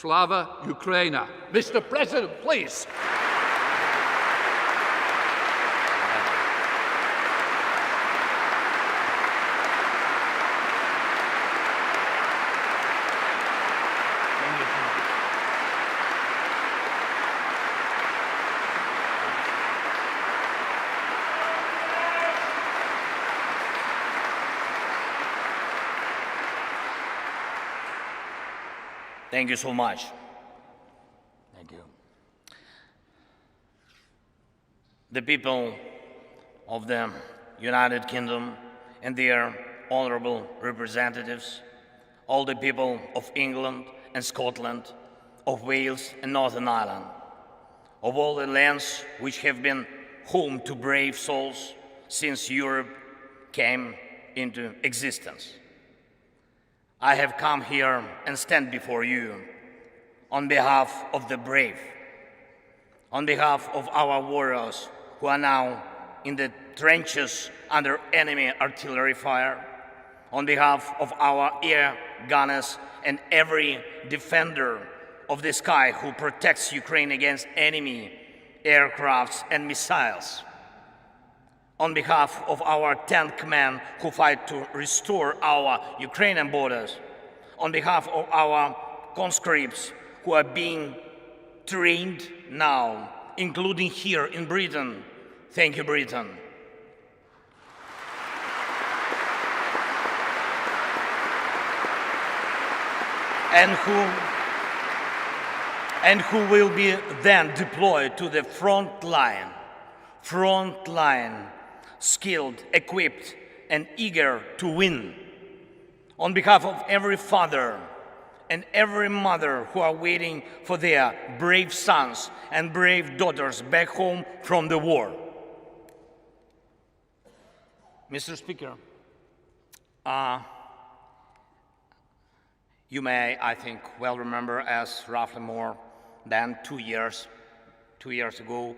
Slava Ukraina. Mr. President, please. Thank you so much. Thank you. The people of the United Kingdom and their honorable representatives, all the people of England and Scotland, of Wales and Northern Ireland, of all the lands which have been home to brave souls since Europe came into existence. I have come here and stand before you on behalf of the brave, on behalf of our warriors who are now in the trenches under enemy artillery fire, on behalf of our air gunners and every defender of the sky who protects Ukraine against enemy aircrafts and missiles, on behalf of our tank men who fight to restore our Ukrainian borders, on behalf of our conscripts who are being trained now, including here in Britain. Thank you, Britain. And who will be then deployed to the front line, skilled, equipped, and eager to win. On behalf of every father and every mother who are waiting for their brave sons and brave daughters back home from the war. Mr. Speaker, you may, I think, well remember as roughly more than 2 years ago,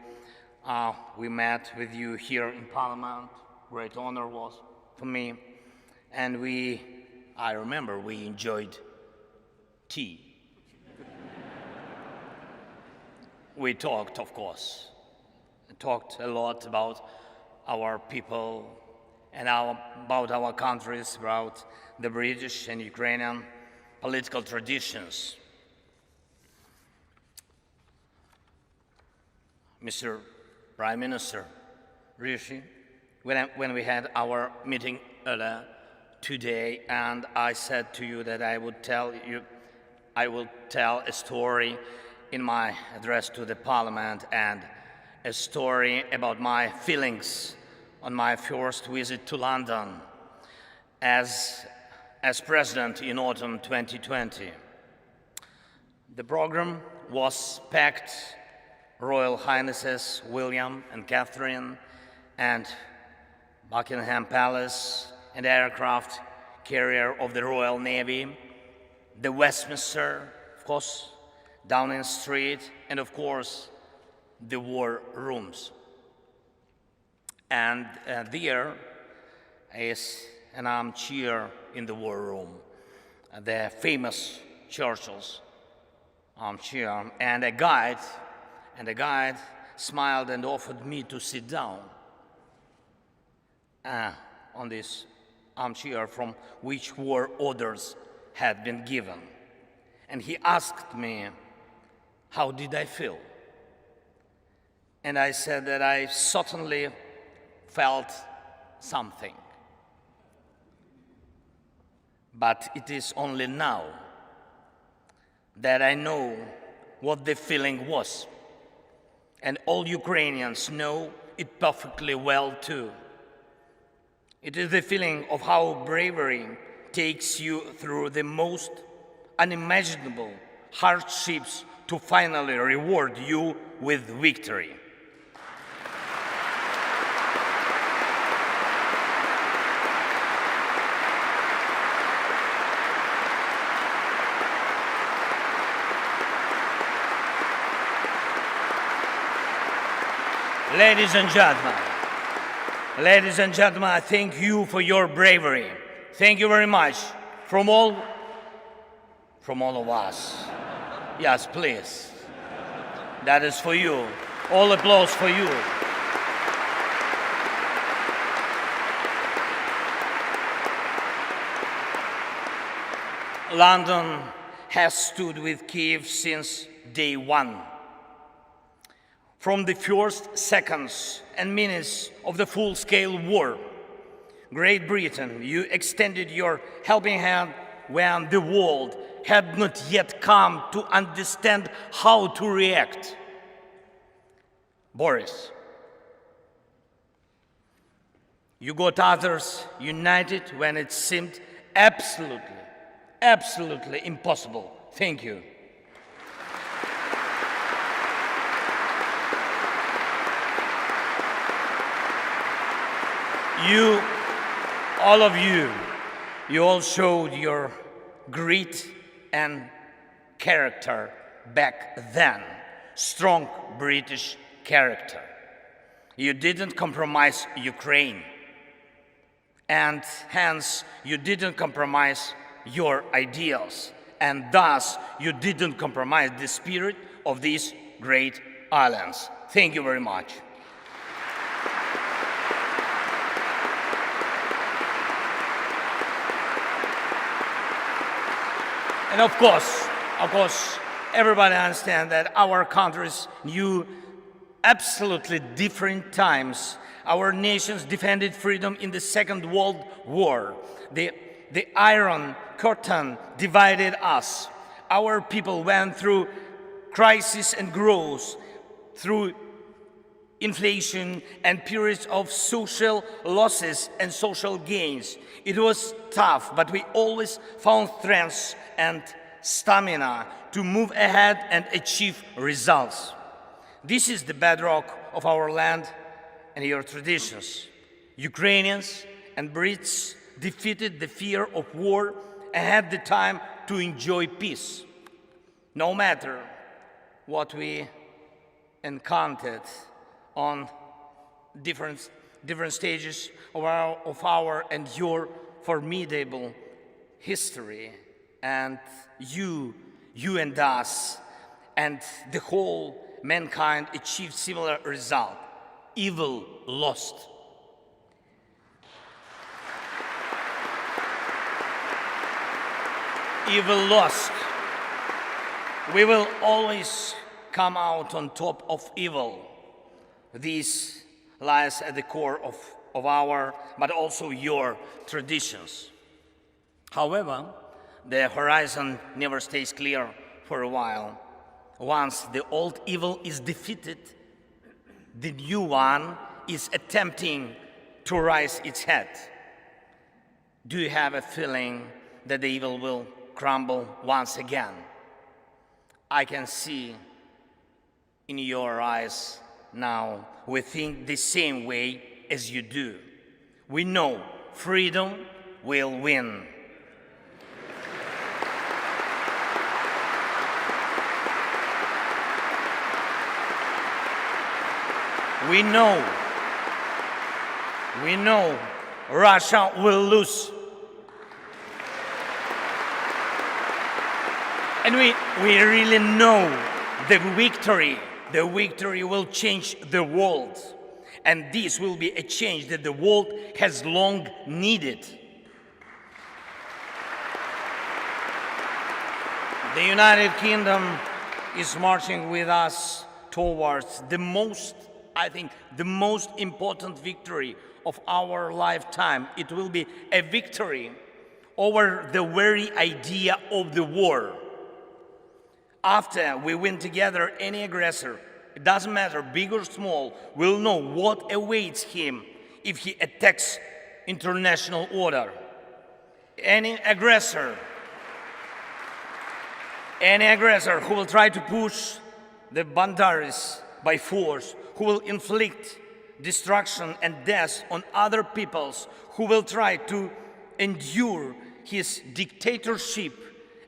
we met with you here in Parliament. Great honor was for me. And I remember we enjoyed tea. We talked, of course. We talked a lot about our people and about our countries, about the British and Ukrainian political traditions. Mr. Prime Minister Rishi, when we had our meeting earlier today, and I said to you that I will tell a story in my address to the Parliament, and a story about my feelings on my first visit to London as President in autumn 2020. The program was packed. Royal Highnesses William and Catherine, and Buckingham Palace, and aircraft carrier of the Royal Navy, the Westminster, of course, Downing Street, and of course, the war rooms. And there is an armchair in the war room, the famous Churchill's armchair, and a guide smiled and offered me to sit down on this armchair from which war orders had been given. And he asked me, how did I feel? And I said that I certainly felt something. But it is only now that I know what the feeling was. And all Ukrainians know it perfectly well too. It is the feeling of how bravery takes you through the most unimaginable hardships to finally reward you with victory. Ladies and gentlemen, I thank you for your bravery. Thank you very much from all of us. Yes, please. That is for you. All applause for you. London has stood with Kiev since day one. From the first seconds and minutes of the full-scale war, Great Britain, you extended your helping hand when the world had not yet come to understand how to react. Boris, you got others united when it seemed absolutely impossible. Thank you. You, all of you, you all showed your grit and character back then. Strong British character. You didn't compromise Ukraine, and hence you didn't compromise your ideals, and thus you didn't compromise the spirit of these great islands. Thank you very much. And of course, everybody understands that our countries knew absolutely different times. Our nations defended freedom in the Second World War. The Iron Curtain divided us. Our people went through crisis and growth, through inflation and periods of social losses and social gains. It was tough, but we always found strength and stamina to move ahead and achieve results. This is the bedrock of our land and your traditions. Ukrainians and Brits defeated the fear of war and had the time to enjoy peace. No matter what we encountered on different stages of our and your formidable history, and you and us and the whole mankind achieved similar result. Evil lost. Evil lost. We will always come out on top of evil. This lies at the core of our, but also your traditions. However, the horizon never stays clear for a while. Once the old evil is defeated, the new one is attempting to rise its head. Do you have a feeling that the evil will crumble once again? I can see in your eyes now we think the same way as you do. We know freedom will win. We know Russia will lose. And we really know the victory will change the world. And this will be a change that the world has long needed. The United Kingdom is marching with us towards the most important victory of our lifetime. It will be a victory over the very idea of the war. After we win together, any aggressor, it doesn't matter, big or small, will know what awaits him if he attacks international order. Any aggressor who will try to push the boundaries by force, who will inflict destruction and death on other peoples, who will try to endure his dictatorship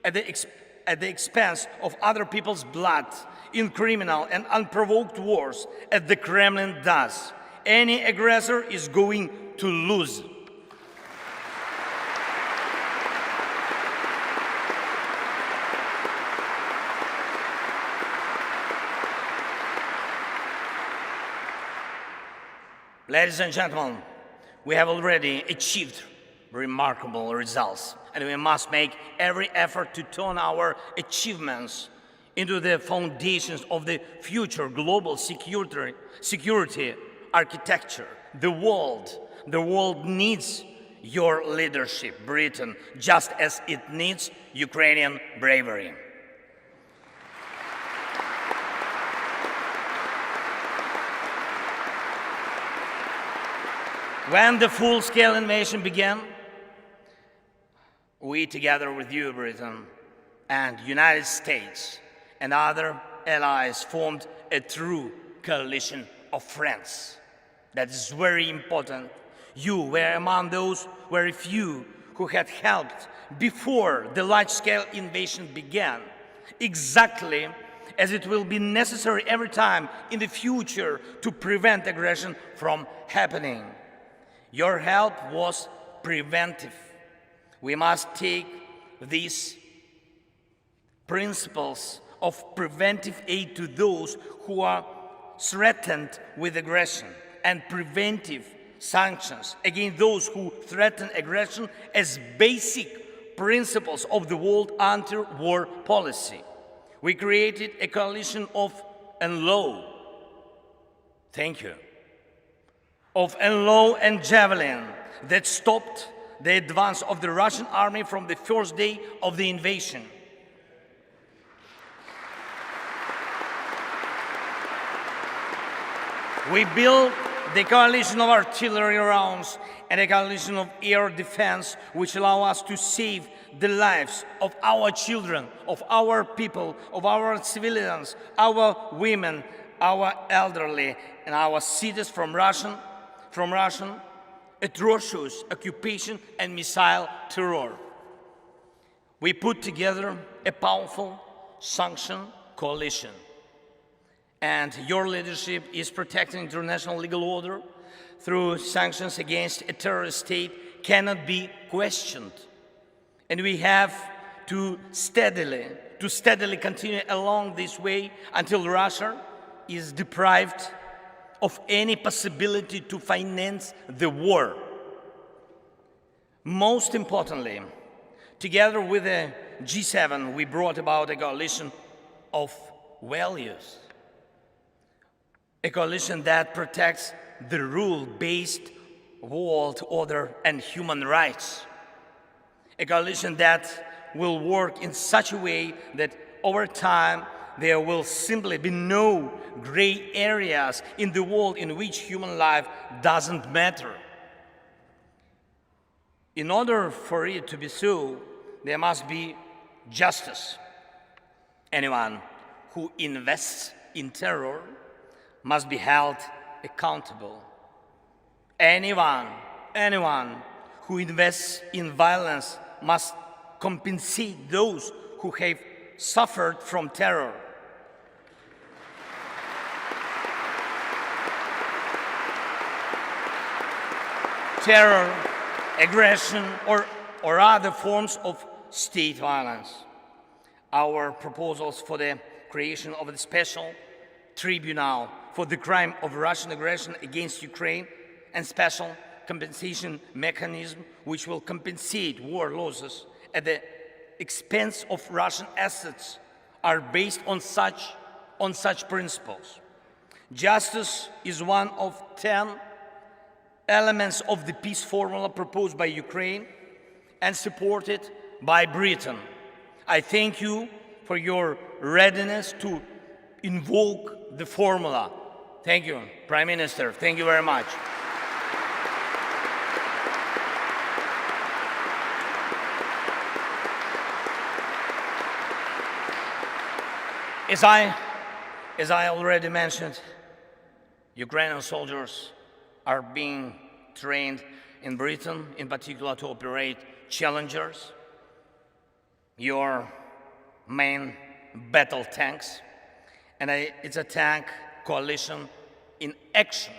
at the expense of other people's blood in criminal and unprovoked wars, as the Kremlin does. Any aggressor is going to lose. Ladies and gentlemen, we have already achieved remarkable results, and we must make every effort to turn our achievements into the foundations of the future global security architecture. The world needs your leadership, Britain, just as it needs Ukrainian bravery. When the full-scale invasion began, we, together with you, Britain, and United States and other allies, formed a true coalition of friends. That is very important. You were among those very few who had helped before the large-scale invasion began, exactly as it will be necessary every time in the future to prevent aggression from happening. Your help was preventive. We must take these principles of preventive aid to those who are threatened with aggression and preventive sanctions against those who threaten aggression as basic principles of the world anti-war policy. We created a coalition of NLAW. Thank you. Of NLAW and Javelin that stopped the advance of the Russian army from the first day of the invasion. We built the coalition of artillery rounds and a coalition of air defense which allow us to save the lives of our children, of our people, of our civilians, our women, our elderly, and our cities from Russian atrocious occupation and missile terror. We put together a powerful sanction coalition, and your leadership is protecting international legal order through sanctions against a terrorist state cannot be questioned. And we have to steadily continue along this way until Russia is deprived of any possibility to finance the war. Most importantly, together with the G7, we brought about a coalition of values, a coalition that protects the rule-based world order and human rights, a coalition that will work in such a way that over time there will simply be no gray areas in the world in which human life doesn't matter. In order for it to be so, there must be justice. Anyone who invests in terror must be held accountable. Anyone who invests in violence must compensate those who have suffered from terror. Terror, aggression, or other forms of state violence. Our proposals for the creation of a special tribunal for the crime of Russian aggression against Ukraine and special compensation mechanism which will compensate war losses at the expense of Russian assets are based on such principles. Justice is one of 10 elements of the peace formula proposed by Ukraine and supported by Britain. I thank you for your readiness to invoke the formula. Thank you, Prime Minister. Thank you very much. As I already mentioned, Ukrainian soldiers are being trained in Britain, in particular to operate Challengers, your main battle tanks. And it's a tank coalition in action.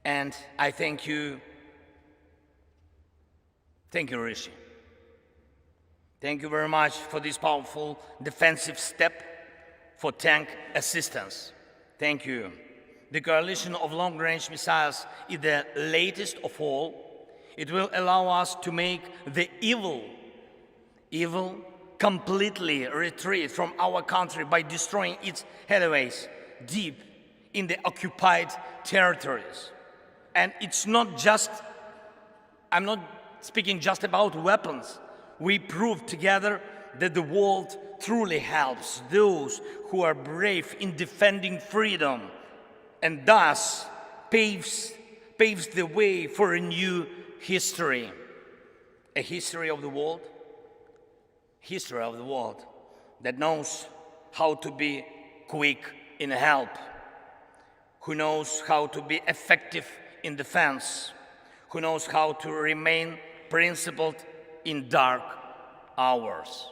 And I thank you. Thank you, Rishi. Thank you very much for this powerful defensive step for tank assistance. Thank you. The coalition of long-range missiles is the latest of all. It will allow us to make the evil completely retreat from our country by destroying its headways deep in the occupied territories. And it's not just, I'm not speaking just about weapons. We proved together that the world truly helps those who are brave in defending freedom, and thus paves the way for a new history. A history of the world that knows how to be quick in help, who knows how to be effective in defense, who knows how to remain principled in dark hours,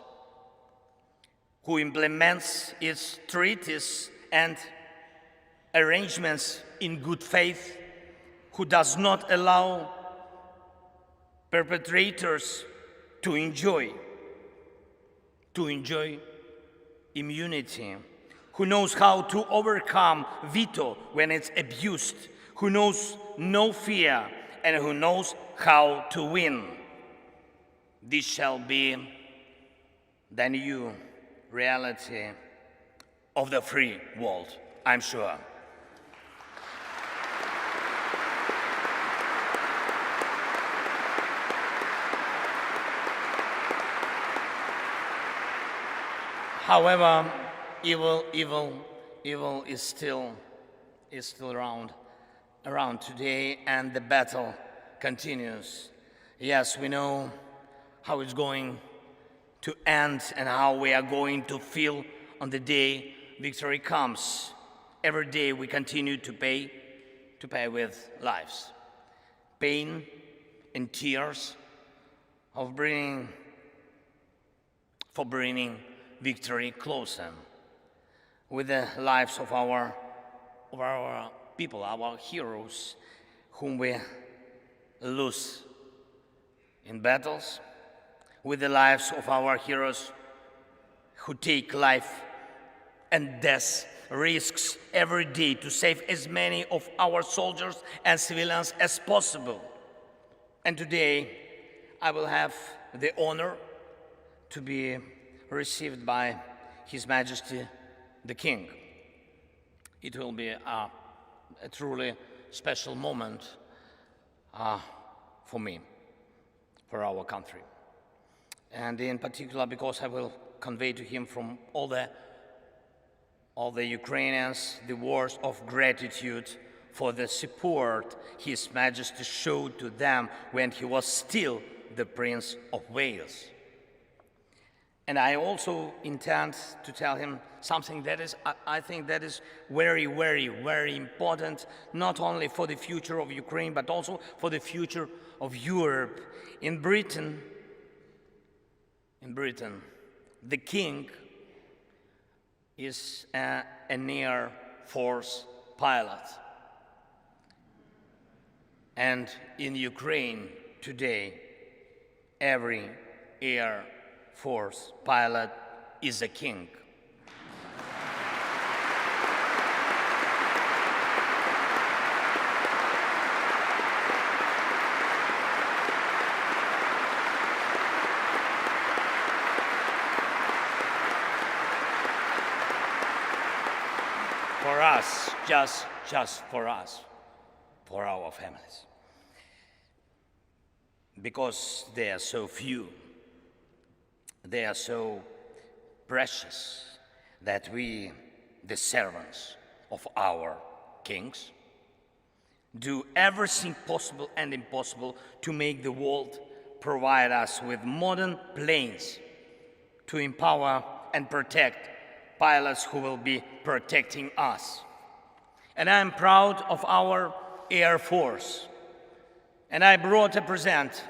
who implements its treaties and arrangements in good faith, who does not allow perpetrators to enjoy immunity, who knows how to overcome veto when it's abused, who knows no fear, and who knows how to win. This shall be the new reality of the free world, I'm sure. However, evil is still around today, and the battle continues. Yes, we know how it's going to end and how we are going to feel on the day victory comes. Every day we continue to pay with lives, pain and tears for bringing victory closer, with the lives of our people, our heroes, whom we lose in battles, with the lives of our heroes who take life and death risks every day to save as many of our soldiers and civilians as possible. And today, I will have the honor to be received by His Majesty the King. It will be a truly special moment for me, for our country. And in particular, because I will convey to him from all the Ukrainians the words of gratitude for the support His Majesty showed to them when he was still the Prince of Wales. And I also intend to tell him something that is, I think that is very, very, very important, not only for the future of Ukraine, but also for the future of Europe. In Britain, the king is an Air Force pilot. And in Ukraine today, every Air Force pilot is a king. For us, just for us, for our families. Because they are so few, they are so precious that we, the servants of our kings, do everything possible and impossible to make the world provide us with modern planes to empower and protect pilots who will be protecting us. And I'm proud of our Air Force. And I brought a present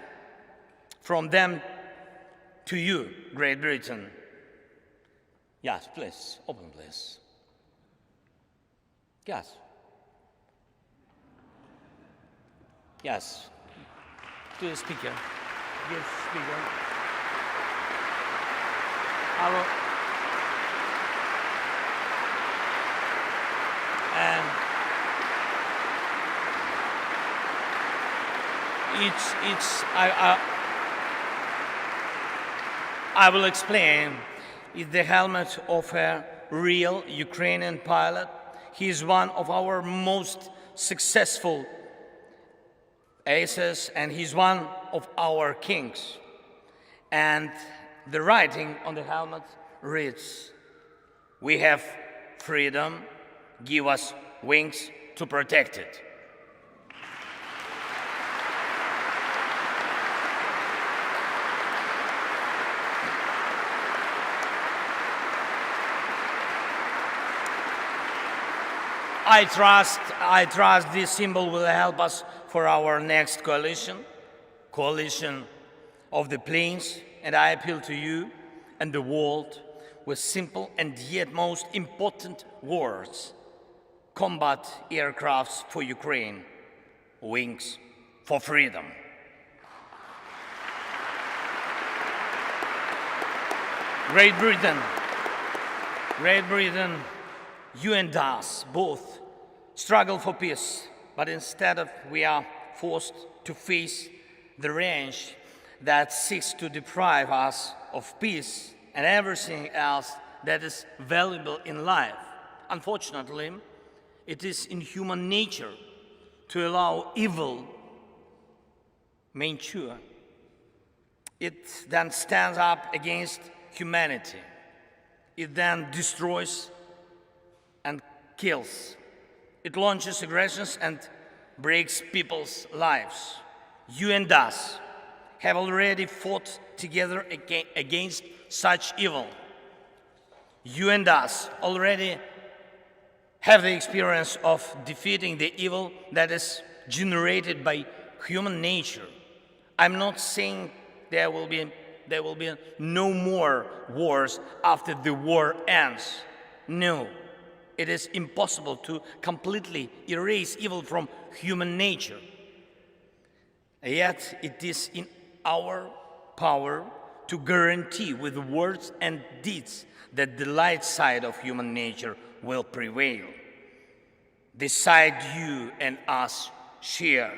from them to you, Great Britain. Yes, please, open, please. Yes. Yes. To the speaker. Yes, speaker. I will. And I will explain. It's the helmet of a real Ukrainian pilot. He is one of our most successful aces, and he's one of our kings. And the writing on the helmet reads, "We have freedom, give us wings to protect it." I trust this symbol will help us for our next coalition of the planes, and I appeal to you and the world with simple and yet most important words. Combat aircrafts for Ukraine, wings for freedom. Great Britain, you and us both struggle for peace, but instead we are forced to face the range that seeks to deprive us of peace and everything else that is valuable in life. Unfortunately, it is in human nature to allow evil mature. It then stands up against humanity. It then destroys and kills. It launches aggressions and breaks people's lives. You and us have already fought together against such evil. You and us already have the experience of defeating the evil that is generated by human nature. I'm not saying there will be no more wars after the war ends. No, it is impossible to completely erase evil from human nature. Yet it is in our power to guarantee with words and deeds that the light side of human nature will prevail. The side you and us share,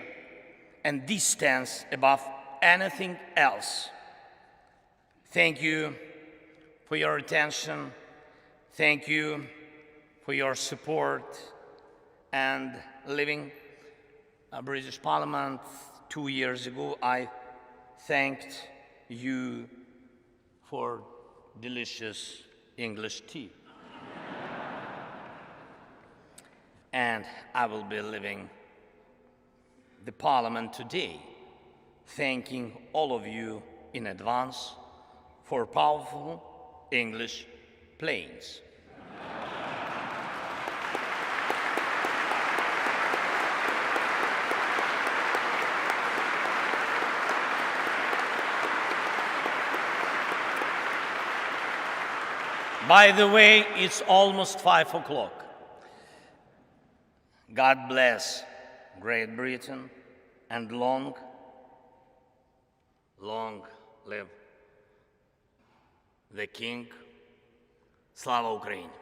and this stands above anything else. Thank you for your attention. Thank you for your support. And leaving a British Parliament 2 years ago, I thanked you for delicious English tea. And I will be leaving the Parliament today, thanking all of you in advance for powerful English planes. By the way, it's almost 5 o'clock. God bless Great Britain and long live the King. Слава Україні!